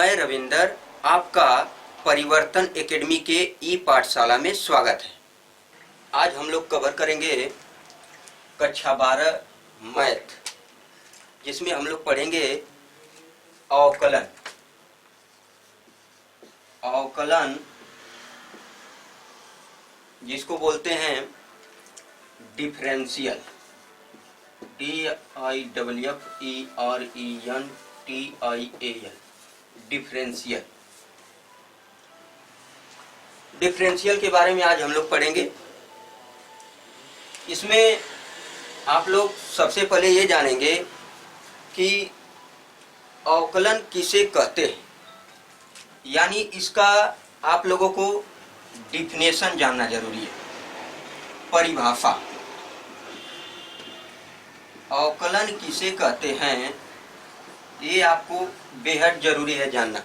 मैं रविंदर, आपका परिवर्तन एकेडमी के ई पाठशाला में स्वागत है। आज हम लोग कवर करेंगे कक्षा 12 मैथ, जिसमें हम लोग पढ़ेंगे अवकलन। अवकलन जिसको बोलते हैं डिफरेंशियल, DIFFERENTIAL, डिफरेंशियल। डिफरेंशियल के बारे में आज हम लोग पढ़ेंगे। इसमें आप लोग सबसे पहले ये जानेंगे कि अवकलन किसे कहते हैं, यानी इसका आप लोगों को डिफिनेशन जानना जरूरी है, परिभाषा। अवकलन किसे कहते हैं ये आपको बेहद जरूरी है जानना।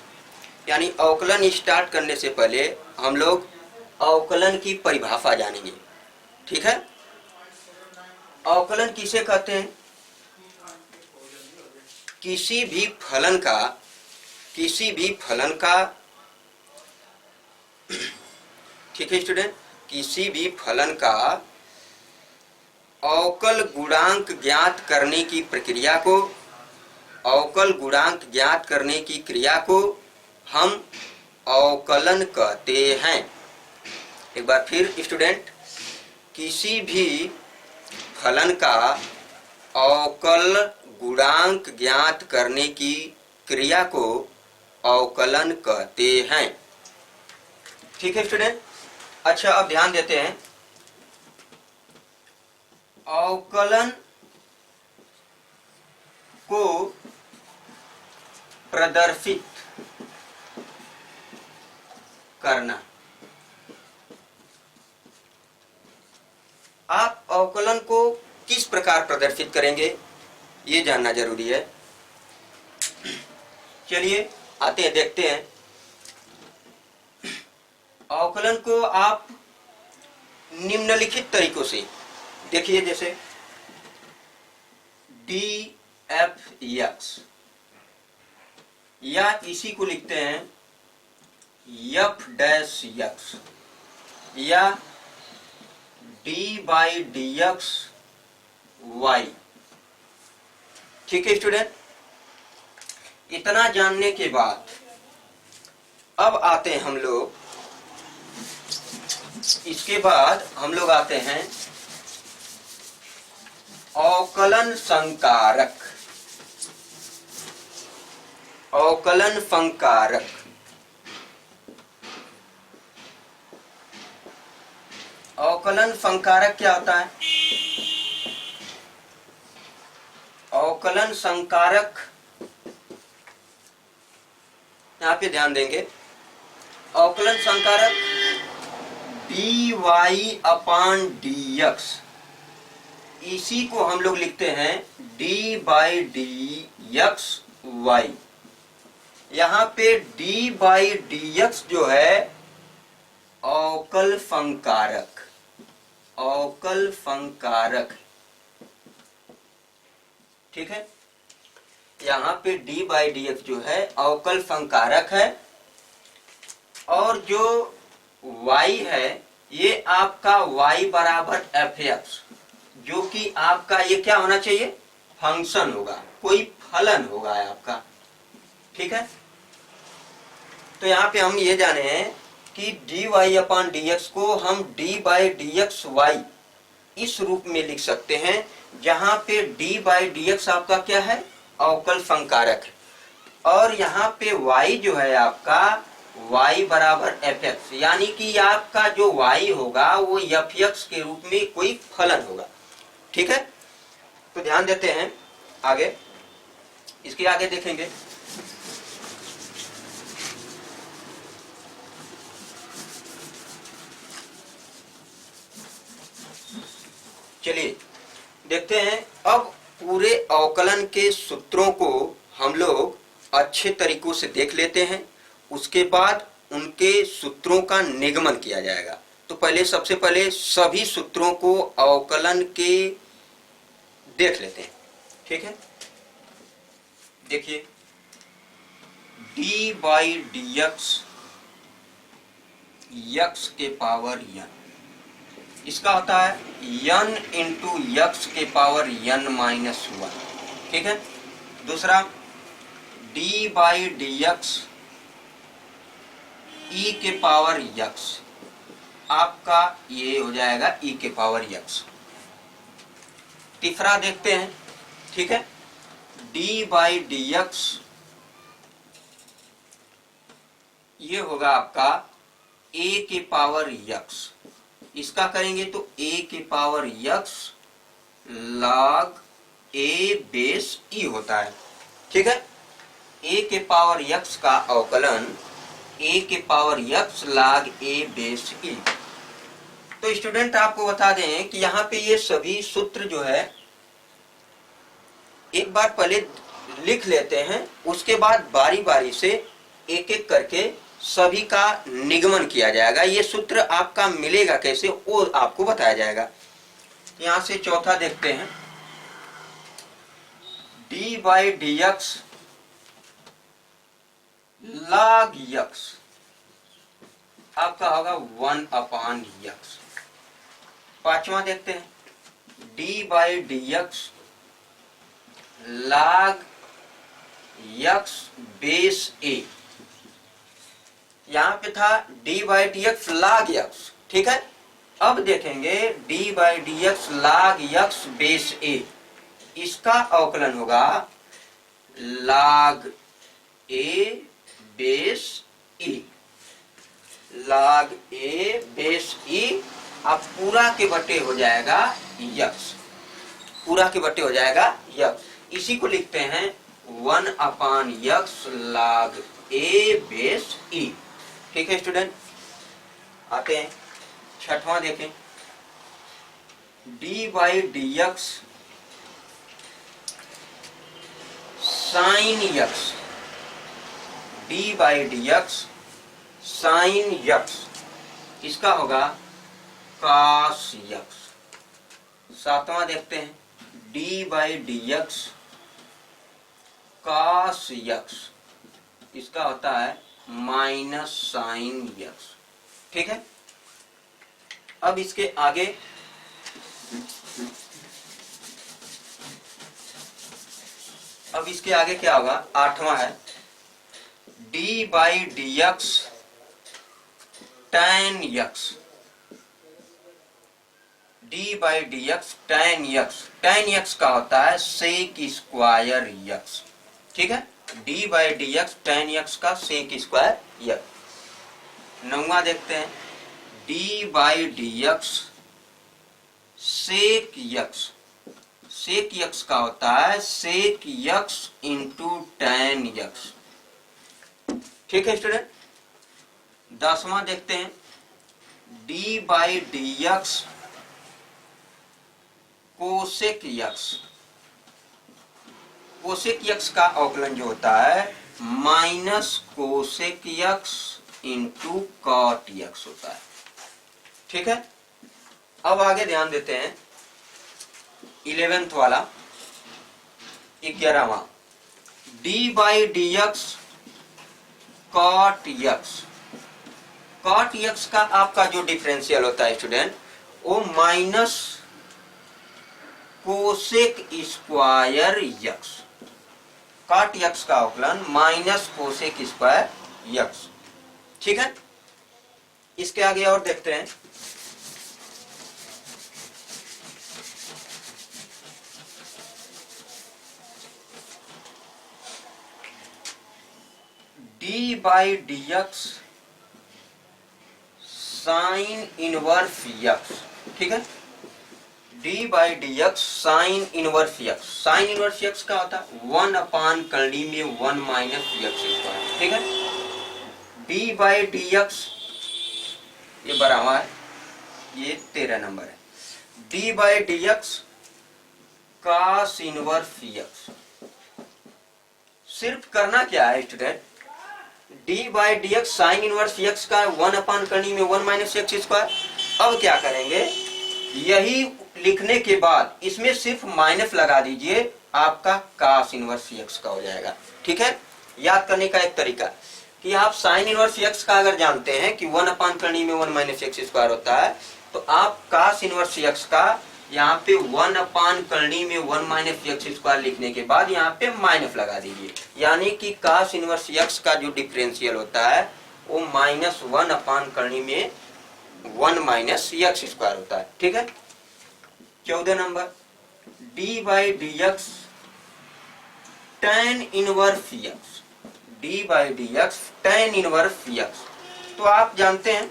यानी अवकलन स्टार्ट करने से पहले हम लोग अवकलन की परिभाषा जानेंगे, ठीक है। अवकलन किसे कहते हैं? किसी भी फलन का ठीक है स्टूडेंट, किसी भी फलन का अवकल गुणांक ज्ञात करने की प्रक्रिया को, अवकल गुणांक ज्ञात करने की क्रिया को हम अवकलन कहते हैं। एक बार फिर स्टूडेंट, किसी भी फलन का अवकल गुणांक ज्ञात करने की क्रिया को अवकलन कहते हैं, ठीक है स्टूडेंट। अच्छा, अब ध्यान देते हैं। अवकलन को प्रदर्शित करना। आप अवकलन को किस प्रकार प्रदर्शित करेंगे ये जानना जरूरी है। चलिए आते हैं, देखते हैं। अवकलन को आप निम्नलिखित तरीकों से देखिए, जैसे DFX, या इसी को लिखते हैं F'(x), या D/dx(y), ठीक है स्टूडेंट। इतना जानने के बाद अब आते हैं हम लोग, इसके बाद हम लोग आते हैं अवकलन संकारक। अवकलन संकारक, अवकलन संकारक क्या होता है? अवकलन संकारक, यहाँ पे ध्यान देंगे। अवकलन संकारक dy/dx, इसी को हम लोग लिखते हैं D/dxy। यहाँ पे D/dx जो है अवकल संकारक, अवकल संकारक, ठीक है। यहाँ पे D/dx जो है अवकल संकारक है, और जो y है ये आपका y बराबर fx, जो कि आपका ये क्या होना चाहिए? फंक्शन होगा, कोई फलन होगा आपका, ठीक है। तो यहाँ पे हम ये जाने हैं कि dy/dx को हम D/dxy इस रूप में लिख सकते हैं, जहाँ पे D/dx आपका क्या है? अवकल संकारक है, और यहाँ पे y जो है आपका y बराबर fx, यानी कि आपका जो y होगा वो fx के रूप में कोई फलन होगा, ठीक है। तो ध्यान देते हैं आगे, इसके आगे देखेंगे। चलिए देखते हैं। अब पूरे अवकलन के सूत्रों को हम लोग अच्छे तरीकों से देख लेते हैं, उसके बाद उनके सूत्रों का निगमन किया जाएगा। तो पहले सबसे पहले सभी सूत्रों को अवकलन के देख लेते हैं, ठीक है। देखिए डी बाई डी एक्स के पावर n, इसका होता है n इंटू यक्स के पावर n माइनस 1। ठीक है। दूसरा डी बाई डी एक्स ई के पावर यक्स, आपका ये हो जाएगा ई के पावर यक्स। तीसरा देखते हैं। ठीक है। डी बाई डी एक्स ये होगा आपका ए के पावर यक्स, इसका करेंगे तो ए के power x log a base ई होता है। ठीक है। ए के पावर यक्स का अवकलन ए के power x log a base ई। तो स्टूडेंट आपको बता दें कि यहाँ पे ये सभी सूत्र जो है एक बार पहले लिख लेते हैं, उसके बाद बारी बारी से एक एक करके सभी का निगमन किया जाएगा। ये सूत्र आपका मिलेगा कैसे वो आपको बताया जाएगा। यहां से चौथा देखते हैं। D by d x log x आपका होगा 1/x। पांचवा देखते हैं। D by d x log x base a, यहां पे था d by d x log x. ठीक है। अब देखेंगे d by d x log x base a, इसका अवकलन होगा log a base e, log a base e. अब पूरा के बटे हो जाएगा यक्स, पूरा के बटे हो जाएगा यक्स। इसी को लिखते हैं 1/x लॉग ए बेस ई। ठीक है स्टूडेंट। आते हैं छठवां देखें। D by d x sign x, d by d x sign x, इसका होगा कॉस यक्स। सातवां देखते हैं। D by d x cos x, इसका होता है माइनस साइन यक्स। ठीक है। अब इसके आगे क्या होगा? आठवां है d by d x tan x, d by d x tan x, tan x का होता है सेक स्क्वायर यक्स। ठीक है। D by d x tan x का सेक स्क्वायर यक्स। नौवां देखते हैं। D by d x sec x, sec x का होता है sec x into tan x. ठीक है स्टूडेंट। 10वां देखते हैं। D by d x cosec x, cosec x का अवकलन जो होता है minus cosec x into cot x होता है। ठीक है। अब आगे ध्यान देते हैं 11th वाला 11वां। D by d x cot x, cot x का आपका जो डिफरेंशियल होता है स्टूडेंट वो minus cosec square x, cot x का अवकलन माइनस कोसेक स्क्वायर यक्स। ठीक है। इसके आगे और देखते हैं। D by d x sine inverse x. ठीक है। D by d x sine inverse x, sine inverse x का होता है 1/करणी में 1 माइनस यक्स स्क्वायर। ठीक है। डी बाई डी एक्स ये बराबर है, ये 13 नंबर है। D by d x cos inverse x. सिर्फ करना क्या है student? D by d x sine inverse x का 1/करणी में 1 माइनस यक्स स्क्वायर। अब क्या करेंगे? यही लिखने के बाद इसमें सिर्फ माइनस लगा दीजिए, आपका कॉस इनवर्स यक्स का हो जाएगा। ठीक है। याद करने का एक तरीका कि आप साइन इनवर्स एक्स का अगर जानते हैं कि 1/कर्णी में 1 माइनस एक्स स्क्वायर होता है, तो आप कास इनवर्स एक्स का यहाँ पे 1/कर्णी में 1 माइनस एक्स स्क्वायर लिखने के बाद यहाँ पे माइनस लगा दीजिए, यानी कि कास इनवर्स एक्स का जो डिफरेंशियल होता है वो -1/कर्णी में 1 माइनस एक्स स्क्वायर होता है। ठीक है। 14 number D by d x tan inverse x, D by d x tan inverse x. तो आप जानते हैं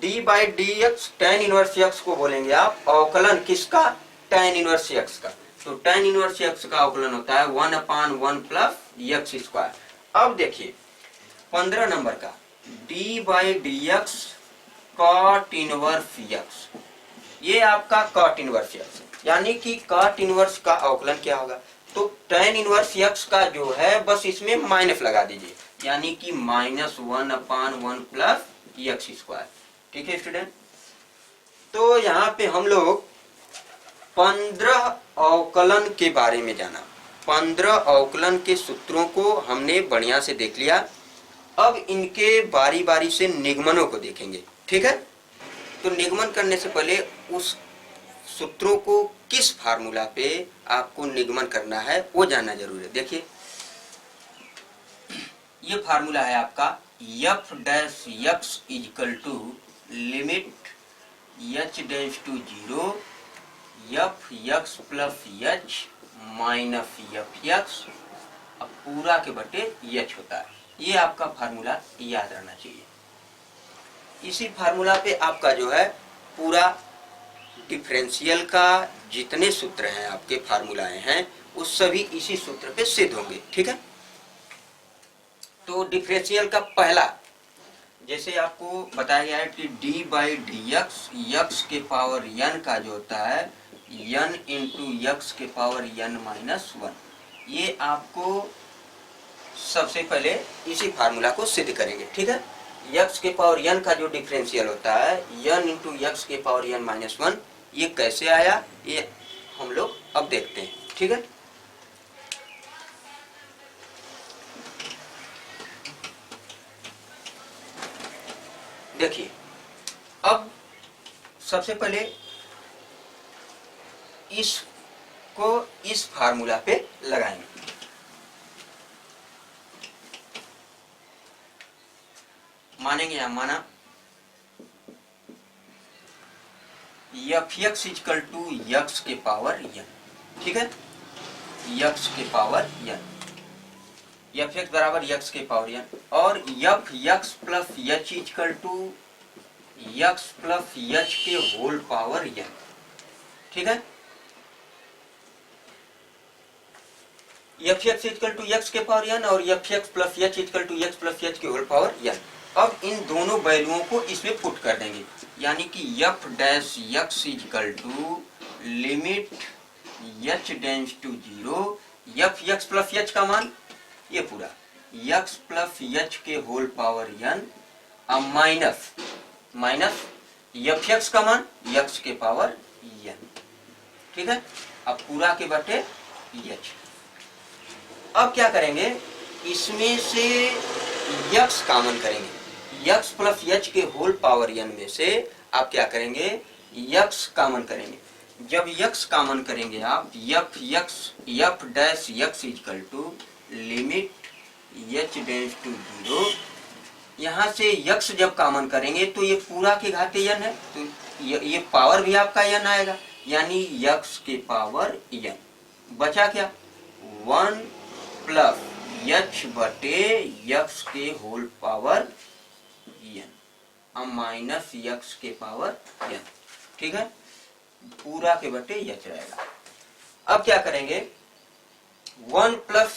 d by d x tan inverse x को बोलेंगे आप अवकलन किसका, tan इनवर्स एक्स का। तो tan इनवर्स एक्स का अवकलन होता है 1/1 प्लस एक्स स्क्वायर। अब देखिए 15 नंबर का d by d x cot inverse x, ये आपका कॉट इनवर्स एक्स, यानी कि कॉट इनवर्स का अवकलन क्या होगा, तो tan इनवर्स एक्स का जो है बस इसमें माइनस लगा दीजिए, यानी कि -1/1 प्लस एक्स स्क्वायर। ठीक है स्टूडेंट। तो यहाँ पे हम लोग 15 अवकलन के बारे में जाना, 15 अवकलन के सूत्रों को हमने बढ़िया से देख लिया। अब इनके बारी बारी से निगमनों को देखेंगे। ठीक है। तो निगमन करने से पहले उस सूत्रों को किस फार्मूला पे आपको निगमन करना है वो जानना जरूरी है। देखिए ये फार्मूला है आपका f dash x equal to limit h dash to 0 f x plus h minus f x, अब पूरा के बटे h होता है। ये आपका फार्मूला याद रहना चाहिए। इसी फार्मूला पे आपका जो है पूरा डिफरेंशियल का जितने सूत्र हैं आपके फार्मूलाएं हैं वो सभी इसी सूत्र पे सिद्ध होंगे। ठीक है। तो डिफरेंशियल का पहला जैसे आपको बताया गया है कि D by d x x के पावर n का जो होता है n इंटू एक्स के पावर n माइनस 1, ये आपको सबसे पहले इसी फार्मूला को सिद्ध करेंगे। ठीक है। x के पावर n का जो डिफरेंशियल होता है n इंटू एक्स के पावर n माइनस 1, ये कैसे आया ये हम लोग अब देखते हैं। ठीक है। देखिए अब सबसे पहले इसको इस फार्मूला पे लगाएंगे। मानेंगे या माना f x equal to x के पावर n। ठीक है। एक्स के पावर n, एफ एक्स बराबर एक्स के पावर n, और f x plus h equal to x plus h के होल पावर n। ठीक है। F x equal to x के पावर n और f x plus h equal to x plus h के whole power n। अब इन दोनों वैल्यूओं को इसमें पुट कर देंगे, यानी कि f dash x equal to limit h tends to 0 f x plus h का मान ये पूरा x प्लस h के होल पावर n, अब माइनस माइनस f x का मान x के पावर n। ठीक है। अब पूरा के बटे h। अब क्या करेंगे, इसमें से x कॉमन करेंगे, x प्लस h के होल पावर n में से आप क्या करेंगे, x कॉमन करेंगे। जब x कॉमन करेंगे आप f dash x equal to limit h tends to 0, यहाँ से x जब कॉमन करेंगे तो ये पूरा के घाते n है, तो ये पावर भी आपका n आएगा, यानी x के पावर n। बचा क्या 1 प्लस h बटे x के होल पावर n, अब माइनस x के पावर n। ठीक है। पूरा के बटे h रहेगा। अब क्या करेंगे 1 प्लस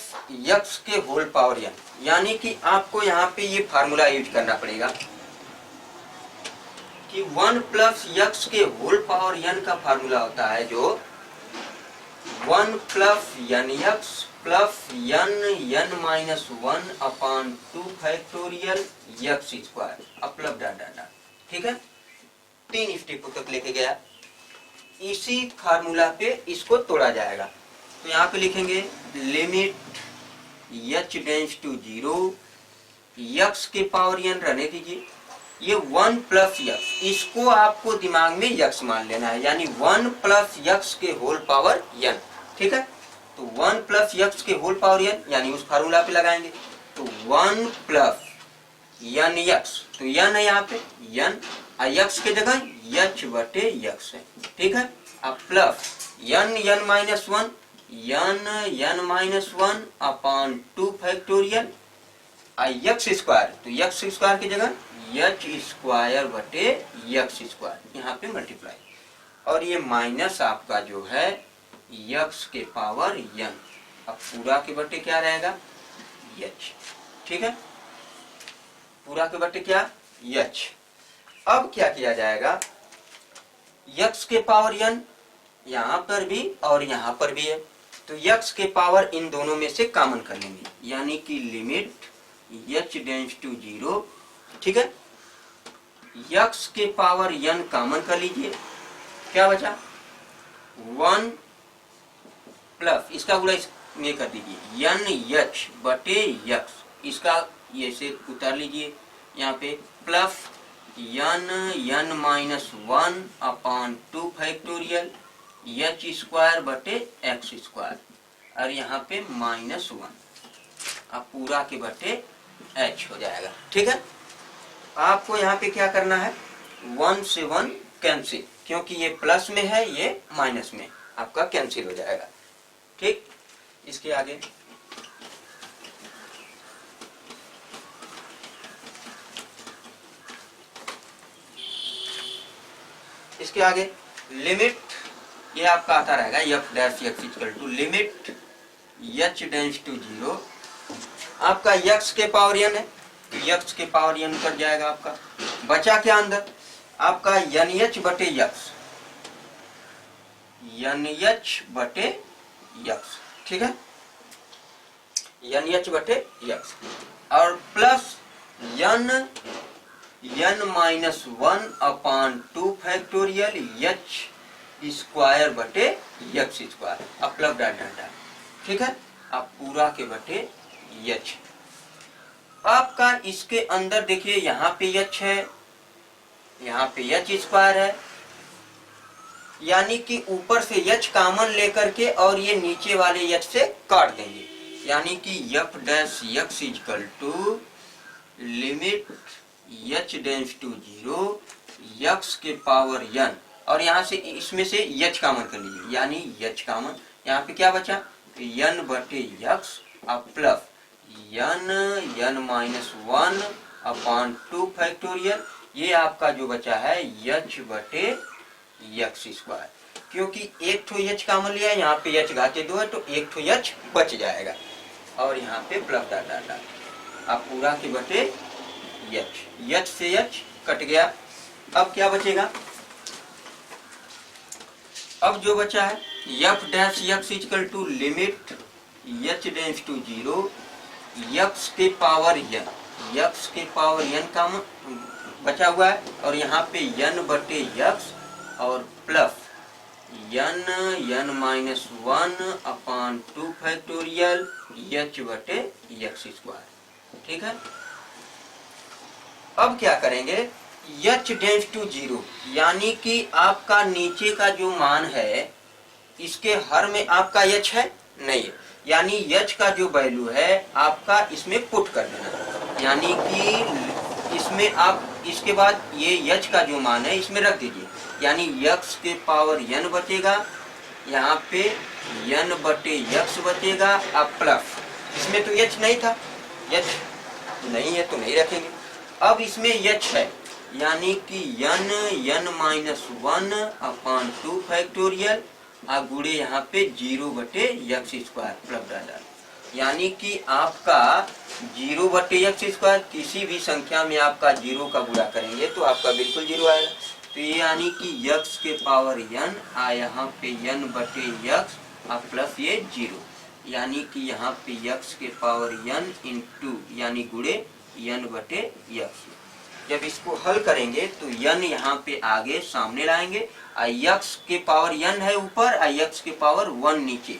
x के होल पावर n, यानी कि आपको यहाँ पे ये फार्मूला यूज करना पड़ेगा कि 1 प्लस x के होल पावर n का फार्मूला होता है जो 1 plus nx plus n minus 1/2 factorial x square, अपलब डाटा। ठीक है। 3 स्टेपों तक लेके गया। इसी फार्मूला पे इसको तोड़ा जाएगा, तो यहाँ पे लिखेंगे limit h tends to 0, x के पावर n रहने दीजिए, ये 1 प्लस x, इसको आपको दिमाग में x मान लेना है, यानी 1 प्लस x के होल पावर n। ठीक है, तो 1 प्लस x के होल पावर n यानी उस फार्मूला पे लगाएंगे, तो 1 प्लस n x, तो n है यहाँ पे n, x के जगह h बटे x है। ठीक है, अब plus n minus 1, n minus 1 upon 2 factorial x square, तो x स्क्वायर की जगह h स्क्वायर बटे x स्क्वायर, यहाँ पे मल्टीप्लाई, और ये माइनस आपका जो है x के पावर n, अब पूरा के बटे क्या रहेगा h। ठीक है, पूरा के बटे क्या h। अब क्या किया जाएगा, x के पावर n यहाँ पर भी और यहाँ पर भी है, तो x के पावर इन दोनों में से कॉमन कर लेंगे, यानी कि लिमिट h टेंड्स टू 0। ठीक है, x के पावर n कॉमन कर लीजिए, क्या बचा 1 प्लस, इसका गुणा इसमें कर दीजिए n h बटे x, इसका ये से उतार लीजिए यहाँ पे, plus n minus 1 upon 2 factorial h square बटे x स्क्वायर, और यहाँ पे माइनस 1, अब पूरा के बटे h हो जाएगा। ठीक है, आपको यहाँ पे क्या करना है, 1 से 1 कैंसिल, क्योंकि ये प्लस में है ये माइनस में, आपका कैंसिल हो जाएगा। ठीक, इसके आगे लिमिट, ये आपका आता रहेगा f dash x equal to limit h tends to 0, आपका x के पावर n है, x के पावर n कट जाएगा आपका, बचा क्या अंदर आपका nh बटे x, nh बटे x। ठीक है, nh बटे x, और plus n minus 1 upon 2 factorial h square बटे x स्क्वायर, अब प्लस डाटा। ठीक है, अब पूरा के बटे h, आपका इसके अंदर देखिए यहाँ पे h है, यहाँ पे h स्क्वायर है, यानी कि ऊपर से h कॉमन लेकर के और ये नीचे वाले h से काट देंगे, यानी कि f dash x equal to limit h tends to 0 x के पावर n, और यहाँ से इसमें से h कॉमन कर लीजिए, यानी h कॉमन, यहाँ पे क्या बचा n बटे x, अब plus n minus 1 upon 2 factorial, ये आपका जो बचा है h बटे x स्क्वायर, क्योंकि एक ठो h कॉमन लिया है, यहाँ पे h घाते 2 है तो एक ठो h बच जाएगा, और यहाँ पे प्लस डाटा, अब पूरा के बटे h से h कट गया। अब क्या बचेगा, अब जो बचा है f dash x equal to limit h tends to 0 x के पावर n, x के पावर n का बचा हुआ है, और यहाँ पे n बटे x और plus n minus 1 upon 2 factorial h बटे x स्क्वायर। ठीक है, अब क्या करेंगे, h टेंड्स टू 0, यानी कि आपका नीचे का जो मान है इसके हर में आपका h है नहीं है, यानी h का जो वैल्यू है आपका इसमें पुट कर देना, यानी कि इसमें आप इसके बाद ये h का जो मान है इसमें रख दीजिए, यानी x के पावर n बचेगा, यहाँ पे n बटे x बचेगा, अब प्लस इसमें तो h नहीं था, h नहीं है तो नहीं रखेंगे, अब इसमें h है, यानी कि n माइनस 1 अपॉन 2 फैक्टोरियल, गुड़े यहाँ पे 0 बटे x स्क्वायर प्लस डाटा, यानी कि आपका 0 बटे x स्क्वायर, किसी भी संख्या में आपका 0 का गुणा करेंगे तो आपका बिल्कुल 0 आएगा, तो ये यानी कि x के पावर n यहाँ पे n बटे x और प्लस ये 0, यानी कि यहाँ पे x के पावर n इंटू यानी गुणे n बटे x। जब इसको हल करेंगे तो n यहाँ पे आगे सामने लाएंगे, x के पावर n है ऊपर, x के पावर 1 नीचे,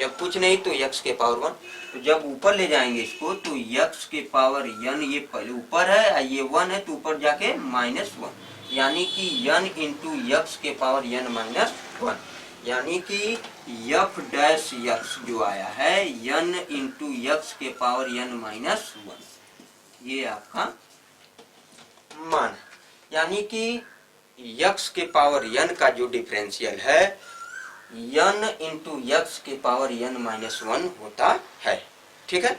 जब कुछ नहीं तो x के पावर 1। तो जब ऊपर ले जाएंगे इसको तो x के पावर n, ये पहले ऊपर है, ये 1 है तो ऊपर जाके -1, यानी कि n इंटू यक्स के पावर n माइनस 1, यानी कि f डैश x जो आया है n इंटू यक्स के पावर n माइनस 1, ये आपका मान है। यानी कि x के पावर n का जो डिफरेंशियल है n इंटू यक्स के पावर n माइनस 1 होता है। ठीक है।